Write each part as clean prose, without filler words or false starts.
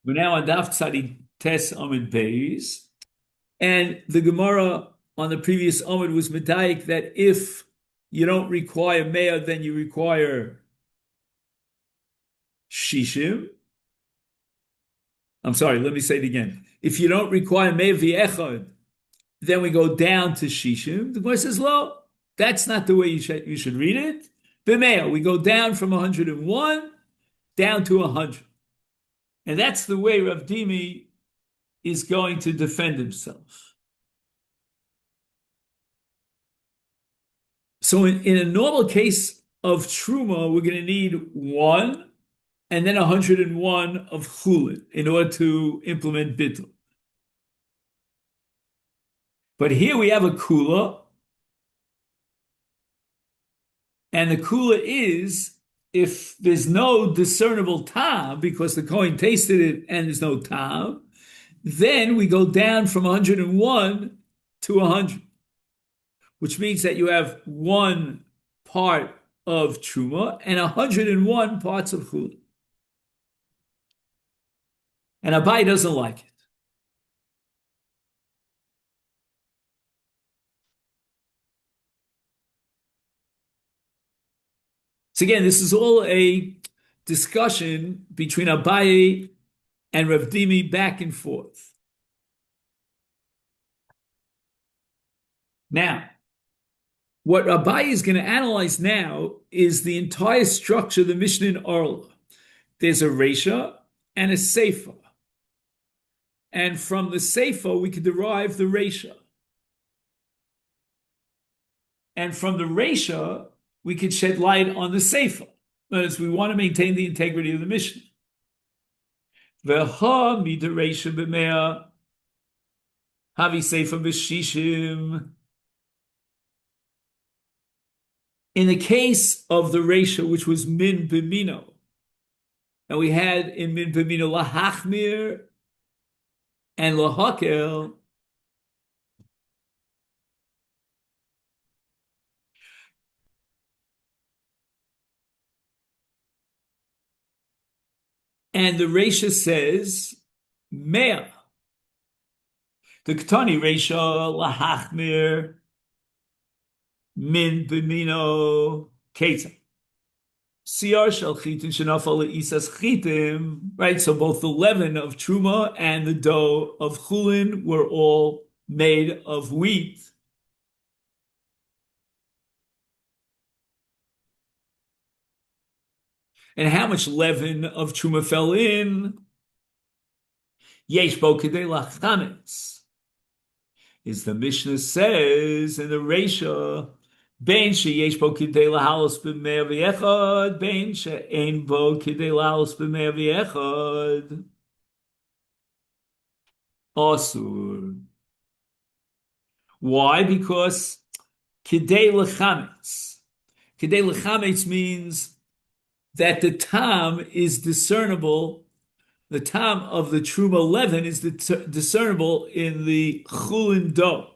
We're now on Daf Tzadi Tes Amid Beis, and the Gemara on the previous Amid was medayik that if you don't require Meah, then you require Shishim. I'm sorry, let me say it again. If you don't require Meah v'echad, then we go down to Shishim. The Gemara says, "Lo, that's not the way you should read it. B'Meah, we go down from 101 down to 100, and that's the way Rav Dimi is going to defend himself." So in a normal case of Truma, we're going to need one and then 101 of Chullin in order to implement Bittul. But here we have a Kula, and the Kula is if there's no discernible Tam, because the Kohen tasted it and there's no Tam, then we go down from 101 to 100, which means that you have one part of Truma and 101 parts of Chulin. And Abai doesn't like it. So again, this is all a discussion between Abai and Rav Dimi back and forth. Now, what Abai is going to analyze now is the entire structure of the Mishnah in Orla. There's a Resha and a Seifa. And from the Seifa, we can derive the Resha. And from the Resha, we can shed light on the Seifa. Notice we want to maintain the integrity of the Mishnah. V'ha mida Resha b'mea, havi Seifa b'shishim. In the case of the Resha, which was min b'mino, and we had in min b'mino lahachmir and lahakel, and the Resha says mea. The Ketani Resha lahachmir min b'mino ketzah. Siyar shel chitin shenafal le'isas chitim. Right, so both the leaven of truma and the dough of chulin were all made of wheat. And how much leaven of truma fell in? Yesh bo kedei lachametz. Is the Mishnah says in the Resha, Bein sheyesh bo kidei lahalos b'mea v'echad, bein she'ein bo kidei lahalos b'mea v'echad. Asur. Why? Because kidei lechametz. Kidei lechametz means that the tam is discernible. The tam of the truma leaven is discernible in the chulin dough.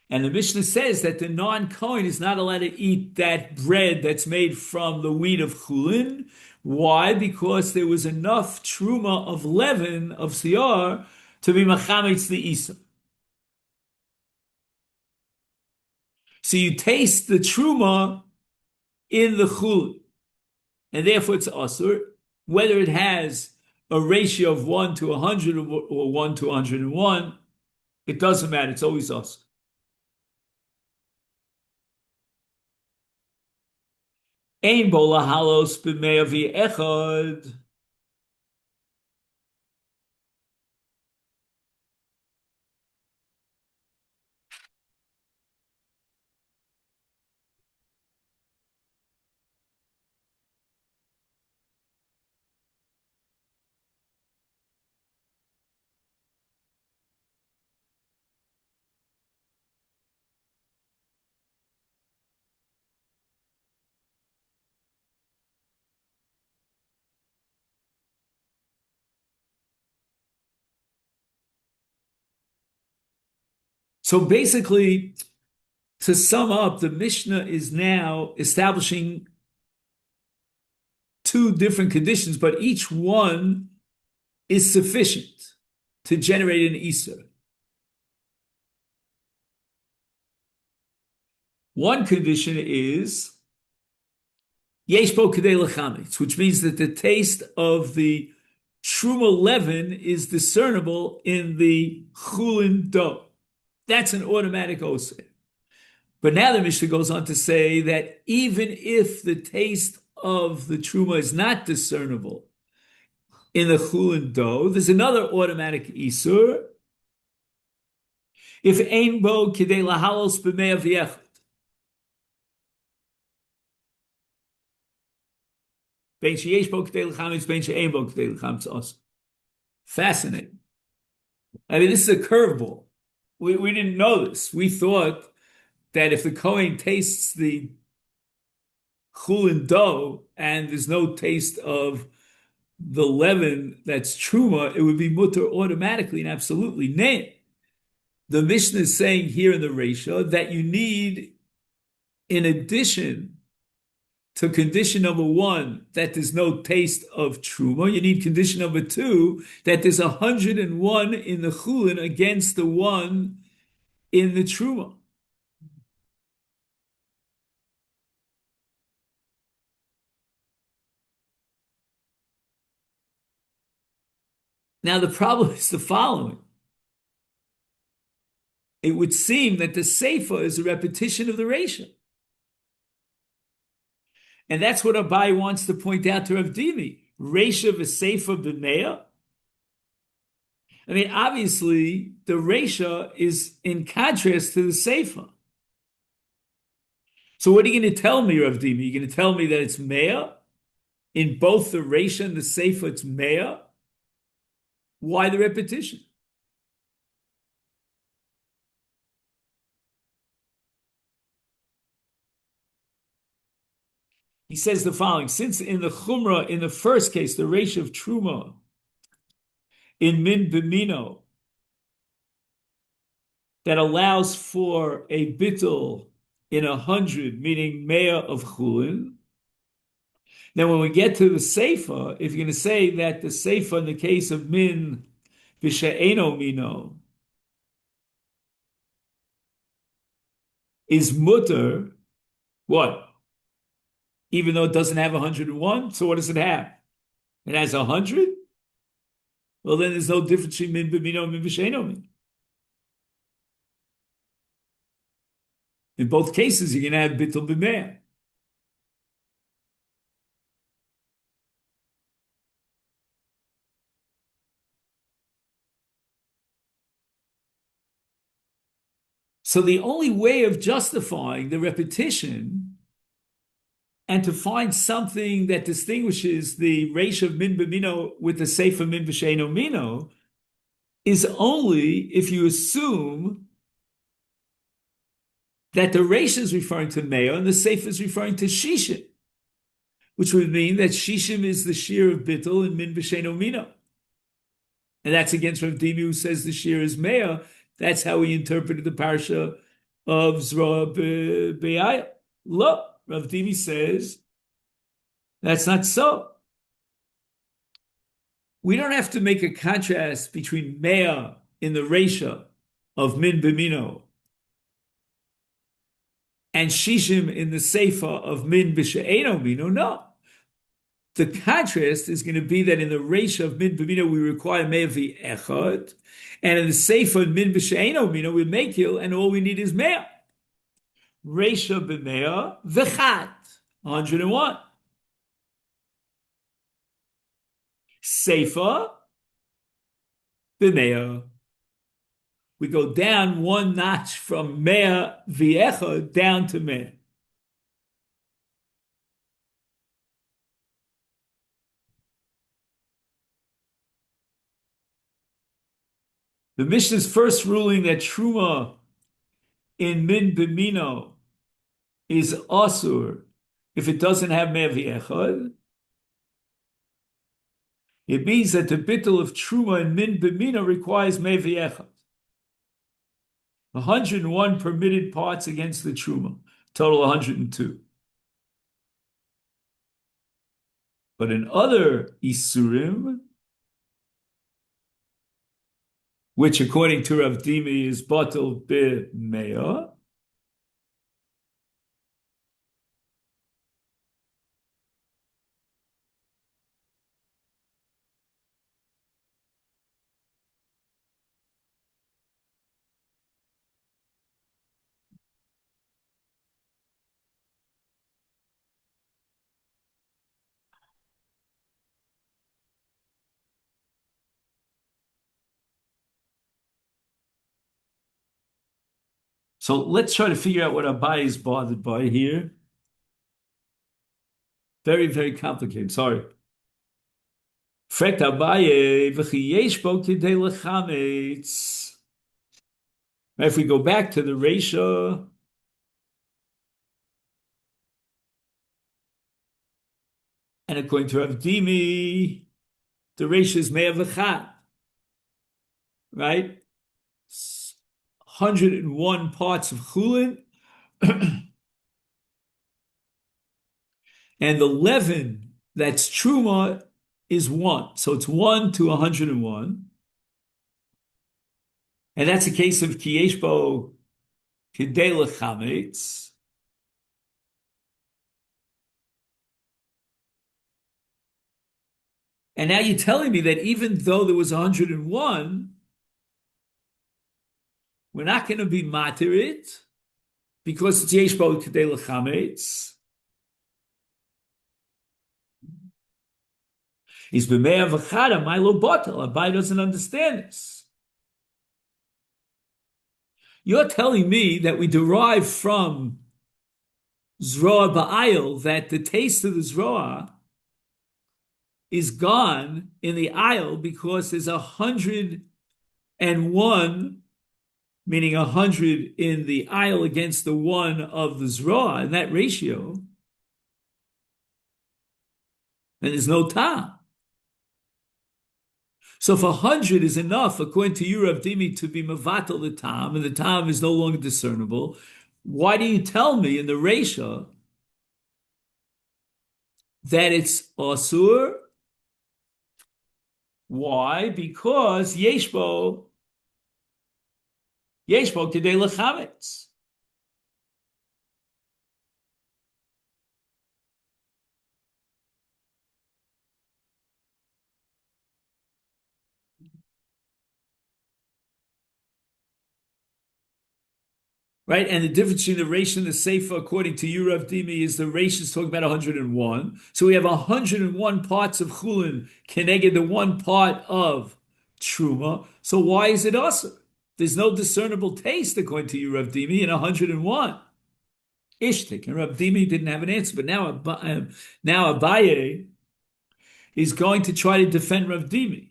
And the Mishnah says that the non-Kohen is not allowed to eat that bread that's made from the wheat of Chulin. Why? Because there was enough truma of leaven, of siyar, to be machametz the isa. So you taste the truma in the Chulin, and therefore it's asur, whether it has a ratio of 1 to 100 or 1 to 101, it doesn't matter, it's always asur. Ein bo lahalos b'mea v'echad. So basically, To sum up, the Mishnah is now establishing two different conditions, but each one is sufficient to generate an Isur. One condition is Yesh bo kedei lechametz, which means that the taste of the truma leaven is discernible in the Chullin dough. That's an automatic osir. But now the Mishnah goes on to say that even if the taste of the truma is not discernible in the Chullin dough, there's another automatic isur. If ein bo kedei lahalos b'mei v'yechad. Ben sheyesh bo kedei lechametz, ben she'ein bo kedei lechametz also. Fascinating. I mean, this is a curveball. We didn't know this. We thought that if the Kohen tastes the Chullin dough and there's no taste of the leaven that's truma, it would be mutter automatically and absolutely. Nay, the Mishnah is saying here in the Reisha that you need, in addition to condition number one, that there's no taste of truma, you need condition number two, that there's 101 in the Chullin against the one in the truma. Now, the problem is the following. It would seem that the Seifa is a repetition of the Reisha. And that's what Abai wants to point out to Rav Dimi. Reisha v'Seifa b'meya. I mean, obviously, the Reisha is in contrast to the Seifa. So what are you going to tell me, Rav Dimi? You're going to tell me that it's meya? In both the Reisha and the Seifa, it's meya? Why the repetition? He says the following: since in the Chumrah, in the first case, the Reish of Truma, in Min B'mino, that allows for a bittul in 100, meaning Mea of Chullin. Now, when we get to the Seifa, if you're going to say that the Seifa in the case of Min B'She'eno Mino is mutter, what? Even though it doesn't have 101, so what does it have? It has 100? Well, then there's no difference between Min B'Mino and Min B'She'eno Mino. In both cases, you're going to have Bittul B'Mea. So the only way of justifying the repetition and to find something that distinguishes the Reish of Min B'Mino with the Seifa Min B'She'eno Mino is only if you assume that the Reish is referring to Meo and the Seifa is referring to Shishim, which would mean that Shishim is the shear of Bittul and Min B'She'eno Mino. And that's against Rav Dimi, who says the shear is Meo. That's how he interpreted the parsha of Zroa Be'aya. Look, Rav Dimi says that's not so. We don't have to make a contrast between Mea in the Reisha of Min B'Mino and Shishim in the Seifa of Min B'She'eno Mino. No. The contrast is going to be that in the Reisha of Min B'Mino we require Mea V'Echad, and in the Seifa of Min B'She'eno Mino we make it, and all we need is Mea. Reisha B'Mea V'Chad, 101. Seifa B'Mea. We go down one notch from Mea V'Echad down to Mea. The Mishnah's first ruling that Truma in Min B'Mino is Asur if it doesn't have Mea V'Echad, it means that the bittul of Truma in Min B'Mino requires Mea V'Echad. 101 permitted parts against the truma, total 102. But in other isurim, which according to Rav Dimi is batel b'meah, so let's try to figure out what Abai is bothered by here. Very, very complicated. Sorry. Frekt Abaye v'chi yesh bo kidei lechametz. If we go back to the ratio, and according to Rav Dimi, the ratio is me'ah v'chat, right? 101 parts of Chullin, and the leaven that's truma is 1. So it's 1 to 101. And that's a case of ki yesh bo kidei lechametz. And now you're telling me that even though there was 101, we're not going to be matir it because it's yesh bo kidei lechametz. Is b'me'ah v'chada my lo batel. Abai doesn't understand this. You're telling me that we derive from zroa ba'ayil that the taste of the zroa is gone in the aisle because there's 101, meaning 100 in the aisle against the 1 of the zroa, and that ratio, and there's no tam. So if 100 is enough, according to you, Rav Dimi, to be mevatel the tam, and the tam is no longer discernible, why do you tell me in the ratio that it's asur? Why? Because yeshbo kidei lechametz. Right? And the difference between the Reish and the Seifa, according to you, Rav Dimi, is the Reish is talking about 101. So we have 101 parts of Chulin connected to one part of Truma. So why is it also? There's no discernible taste, according to you, Rav Dimi, in 101. Ishtik. And Rav Dimi didn't have an answer. But now Abaye is going to try to defend Rav Dimi.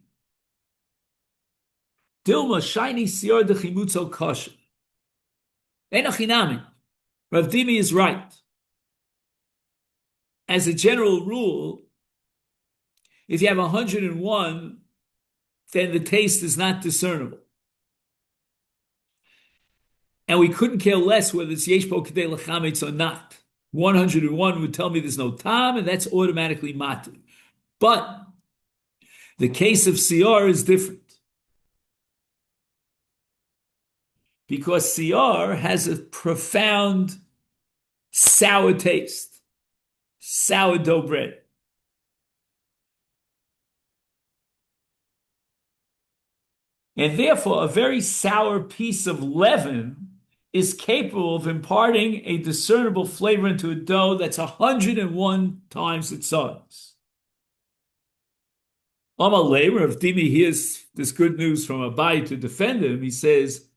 Dilma, shiny sior de chimutzo kosher. Enochinami. Rav Dimi is right. As a general rule, if you have 101, then the taste is not discernible. And we couldn't care less whether it's yesh bo kidei lechametz or not. 101 would tell me there's no tam, and that's automatically mati. But the case of sior is different. Because sior has a profound sour taste, sourdough bread. And therefore, a very sour piece of leaven is capable of imparting a discernible flavor into a dough that's 101 times its size. Amalei, Rav Dimi hears this good news from Abai to defend him. He says,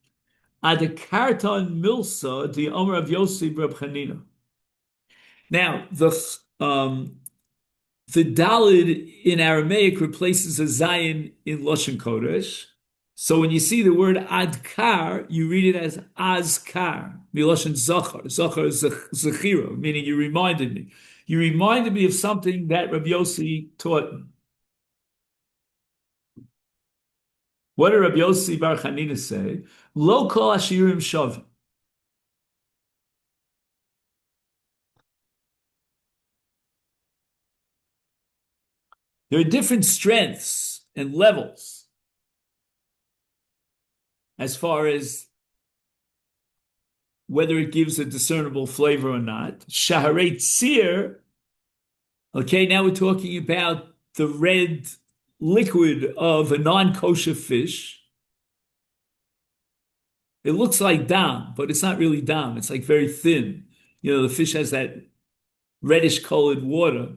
Adekarton milsa the Omer of Yosef Reb Chanina. Now, the Dalid in Aramaic replaces a Zayin in Lashon Kodesh. So when you see the word Adkar, you read it as Azkar. Miloshin Zachar. Zachar is Zechira, meaning you reminded me. You reminded me of something that Rabbi Yossi taught me. What did Rabbi Yossi Bar Chanina say? Lo kol ashirim shav. There are different strengths and levels as far as whether it gives a discernible flavor or not. Shaharei tzir. Okay, now we're talking about the red liquid of a non-kosher fish. It looks like dam, but it's not really dam. It's like very thin. The fish has that reddish colored water.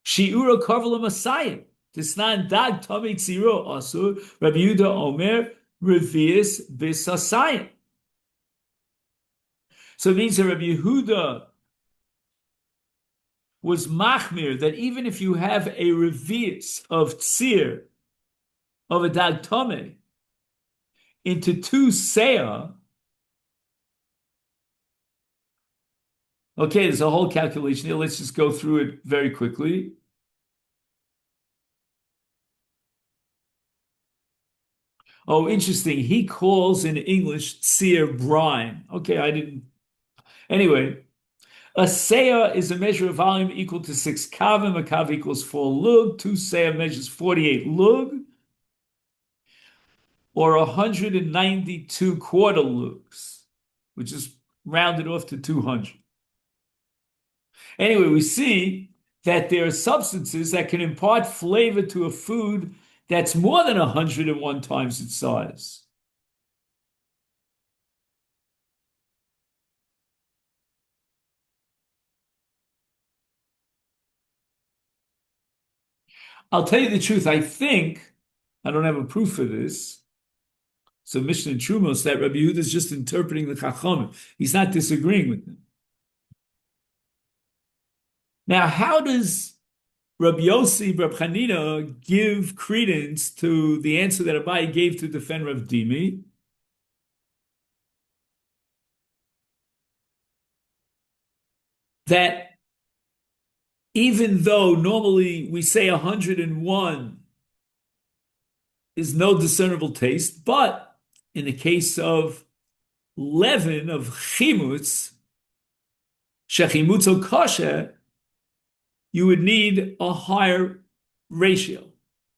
Shi'ura karvala masayim. Tisnan dag tamei tziro asur. Rabbi Yehuda Omer revius bisasayim. So it means that Rabbi Yehuda was machmir that even if you have a revius of tzir of a dag tamei into two seah, okay, there's a whole calculation here. Let's just go through it very quickly. Oh, interesting. He calls in English tzir brine. Okay, I didn't. Anyway, a seah is a measure of volume equal to 6 kavim. A kav equals 4 lug. 2 seah measures 48 lug, or 192 quarter lugs, which is rounded off to 200. Anyway, we see that there are substances that can impart flavor to a food that's more than 101 times its size. I'll tell you the truth. I think, I don't have a proof for this, so Mishnah and Trumos, that Rabbi Yehuda is just interpreting the Chachamim. He's not disagreeing with them. Now, how does Rabbi Yossi, Rabbi Chanina give credence to the answer that Abai gave to defend Rav Dimi? That even though normally we say 101 is no discernible taste, but in the case of leaven, of chimutz, shechimutzo kosher, you would need a higher ratio.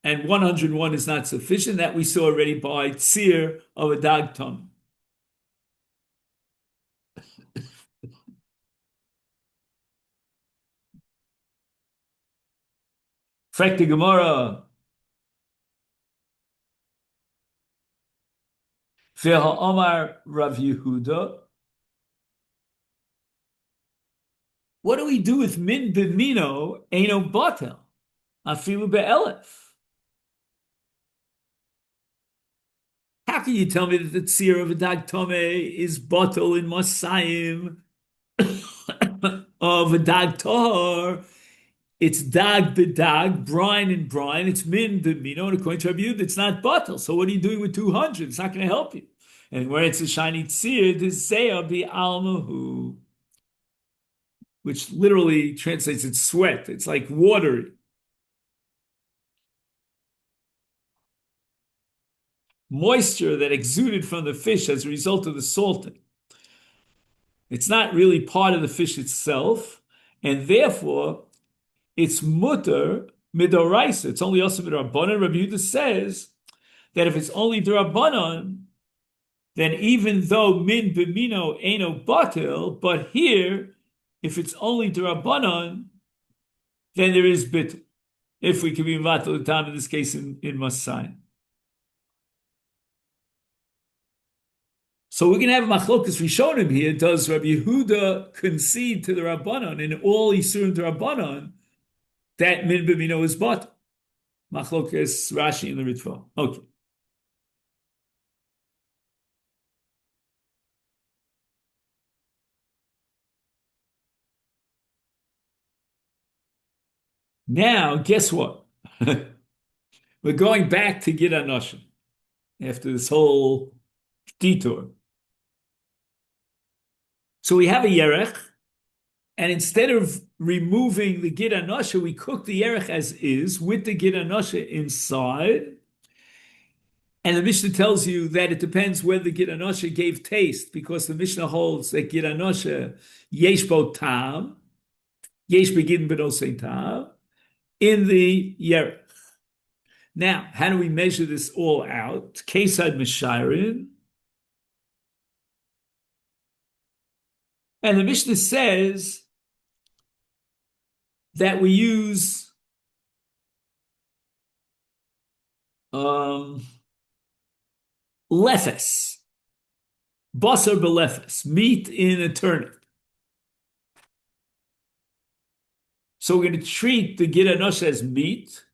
And 101 is not sufficient. That we saw already by tzir of a dag tom. Frek the Gemara. Ve'ha Omar Rav Yehuda. What do we do with min b'mino eino batel afilu be'elef? How can you tell me that the tzir of a dag tomei is batel in masayim of a dag tahor? It's dag b'dag, brine and brine. It's min b'mino, and according to Rabbi Yehuda, it's not batel. So what are you doing with 200? It's not going to help you. And where it's a shiny tzir, the zeya bi almahu, which literally translates it's sweat. It's like watery. Moisture that exuded from the fish as a result of the salting. It's not really part of the fish itself, and therefore it's mutter midoraisa. It's only also midorabanan. Rabbi Yehuda says that if it's only d'Rabbanan, then even though min b'mino eino batil, but here, if it's only d'Rabbanan, then there is bit. If we can be vatal time in this case in Masai. So we're going to have machlokas rishonim here. Does Rabbi Yehuda concede to the Rabbanan in all Yisurim d'Rabbanan that min b'mino is batal? Machlokas Rashi in the Ritva. Okay. Now, guess what? We're going back to Gid Anoshim after this whole detour. So we have a yerech, and instead of removing the Gid Anosha, we cook the yerech as is with the Gid Anosha inside, And the Mishnah tells you that it depends whether the Gid Anosha gave taste, because the Mishnah holds that Gid Anosha yesh bo tam, yesh begin b'nosei tam, in the Yerech. Now, how do we measure this all out? Kesad Mishirin. And the Mishnah says that we use lefes, basar belefes, meat in a turnip. So we're going to treat the Gid Anosha as meat,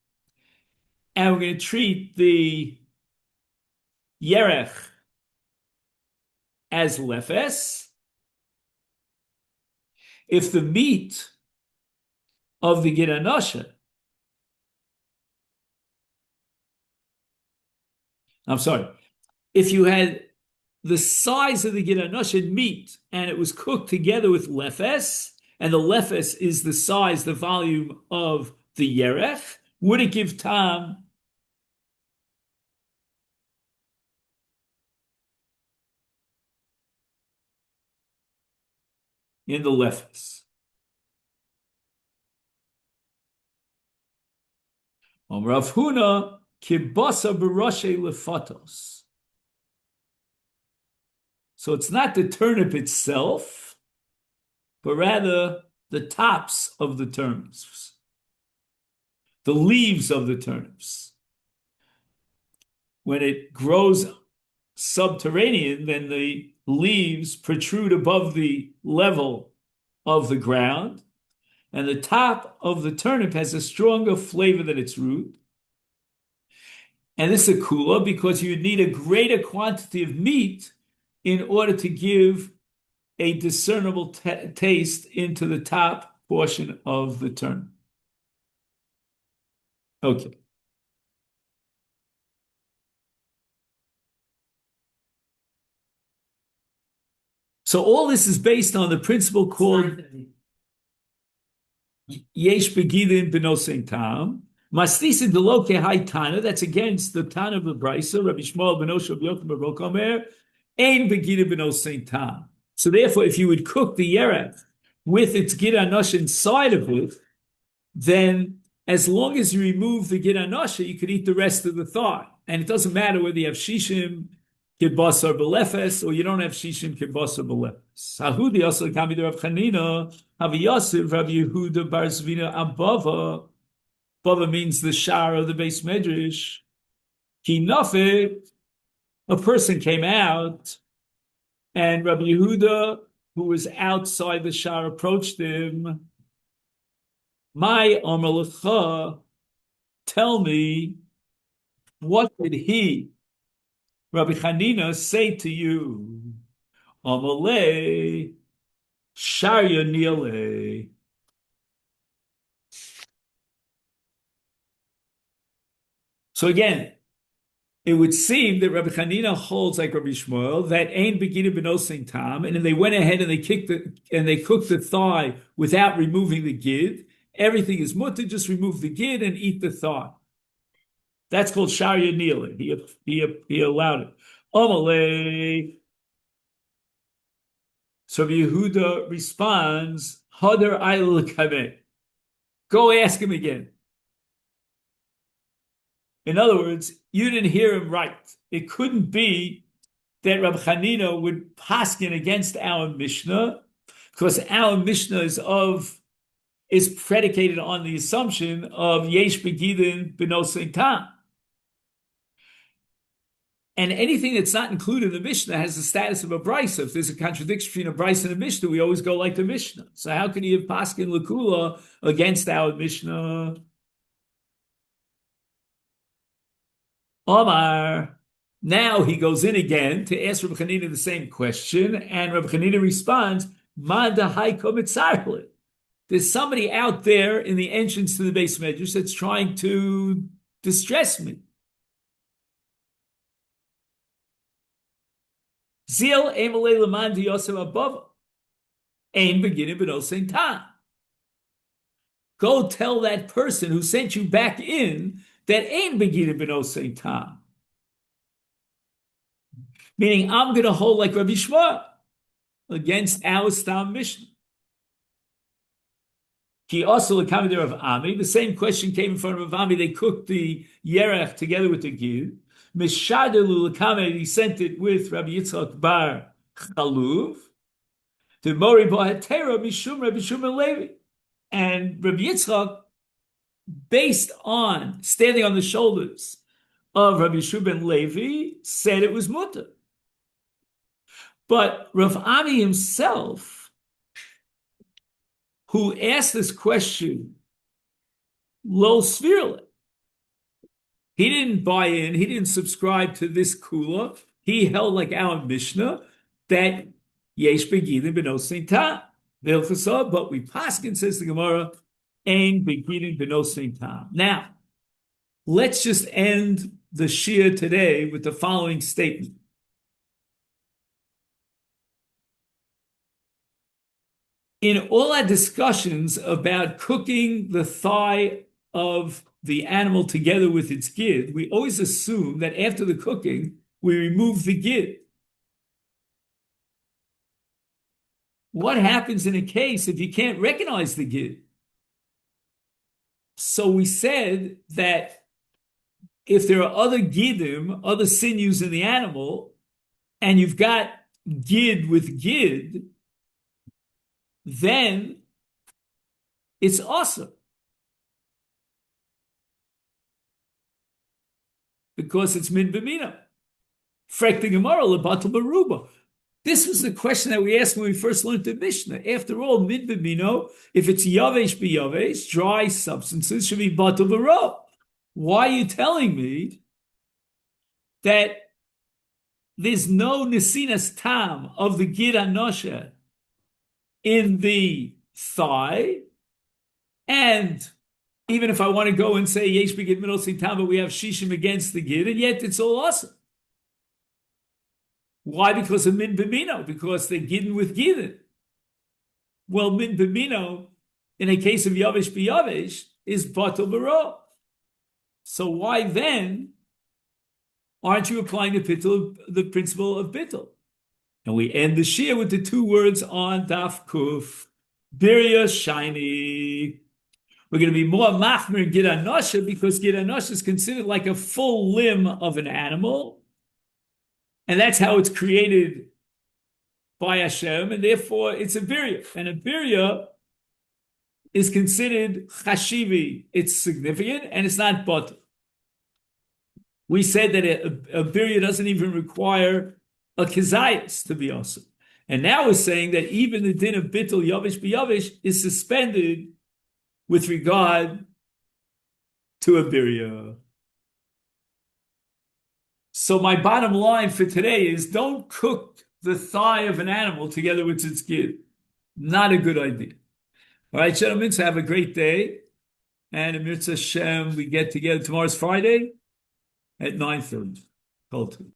and we're going to treat the Yerech as lefes. If the meat of the Gid Anosha, I'm sorry, if you had the size of the Gid Anosha meat and it was cooked together with lefes, and the lefes is the size, the volume of the Yerech, would it give tam? In the lefes. Rav Huna kibasa barashe lefatos. So it's not the turnip itself, but rather the tops of the turnips, the leaves of the turnips. When it grows subterranean, then the leaves protrude above the level of the ground, and the top of the turnip has a stronger flavor than its root. And this is a kula because you need a greater quantity of meat in order to give a discernible taste into the top portion of the turnip. Okay. So all this is based on the principle called Yesh Begidin Benosein Tam. Mastisin Deloke Hai Tana, that's against the Tana of the Brisa, Rabbi Shmuel Benosha B'Yochim B'Rokomer, Ein Begidin Benosein Tam. So therefore, if you would cook the Yerech with its Gid Anosha inside of it, then as long as you remove the Gid Anosha, you could eat the rest of the thigh. And it doesn't matter whether you have Shishim, Kibasar Belefes, or you don't have Shishim, Kibasar Belefes. Hahudi also Kami Rav Chanina, Havi Yosef, Rabbi Yehuda Bar Zvina Abava. Bava means the Shar of the base Medrash. Kinafe, a person came out, and Rabbi Yehuda, who was outside the Shar, approached him. My Amalecha, tell me, what did he, Rabbi Chanina, say to you? Amale, Sharya Nile. So again, it would seem that Rabbi Chanina holds like Rabbi Shmuel that Ein Begida Benosein Tam, and then they went ahead and they cooked the thigh without removing the gid. Everything is mutter, just remove the gid and eat the thigh. That's called Sharya Nila. He allowed it. Omale. So Yehuda responds, Hadar Ayl Kameh. Go ask him again. In other words, you didn't hear him right. It couldn't be that Rabbi Chanina would paskin against our Mishnah, because our Mishnah is predicated on the assumption of Yesh Begidin B'Nosein Tam. And anything that's not included in the Mishnah has the status of a brisa. If there's a contradiction between a brisa and a Mishnah, we always go like the Mishnah. So how can you have paskin Lakula against our Mishnah? Omar, now he goes in again to ask Rabbi Chanina the same question, and Rabbi Chanina responds, there's somebody out there in the entrance to the base medrash that's trying to distress me. Zil emale leman Yosef above, ein beginning b'nosein tam. Go tell that person who sent you back in that ain't beginning b'nosein tam. Meaning, I'm going to hold like Rabbi Shmuel against our Stam Mishnah. He also accountable there of Ami. The same question came in front of Ami. They cooked the yerech together with the gid. Mishadelu l'kamed, he sent it with Rabbi Yitzchak bar Chaluv. The Mori Bohatera Mishum Rabbi Shimon Levi. And Rabbi Yitzchak, based on standing on the shoulders of Rabbi Shimon Levi, said it was mutter. But Rav Ami himself, who asked this question, Lo Svirle, he didn't buy in, he didn't subscribe to this kula. He held like our Mishnah that Yesh Begidin Benosin Ta. But we paskin, says the Gemara, Ein Begidin Benosin Ta. Now, let's just end the Shia today with the following statement. In all our discussions about cooking the thigh of the animal together with its gid, we always assume that after the cooking, we remove the gid. What happens in a case if you can't recognize the gid? So we said that if there are other gidim, other sinews in the animal, and you've got gid with gid, then it's awesome. Because it's min b'mina. Frek the Gemara, lebatel baruba. This was the question that we asked when we first learned the Mishnah. After all, min b'mino, if it's yavesh b'yavesh, dry substances should be batel b'ro. Why are you telling me that there's no nesinas tam of the gid anosha in the thigh, and even if I want to go and say yesh begid middle tam, but we have shishim against the gid, and yet it's all awesome. Why? Because of min b'mino, because they're gidden with gidden. Well, min b'mino, in a case of yavish b'yavish, is batel b'ro. So why then aren't you applying the principle of bittul? And we end the shir with the two words on daf kuf, birya shiny. We're going to be more machmir gid anosha because gid anosha is considered like a full limb of an animal. And that's how it's created by Hashem, and therefore it's a birya. And a birya is considered chashivi. It's significant, and it's not batel. We said that a birya doesn't even require a kizayis to be awesome. And now we're saying that even the din of bittul yavish b'yavish is suspended with regard to a birya. So my bottom line for today is don't cook the thigh of an animal together with its gid. Not a good idea. All right, gentlemen, so have a great day. And Amir Hashem, we get together. Tomorrow's Friday at 9:30.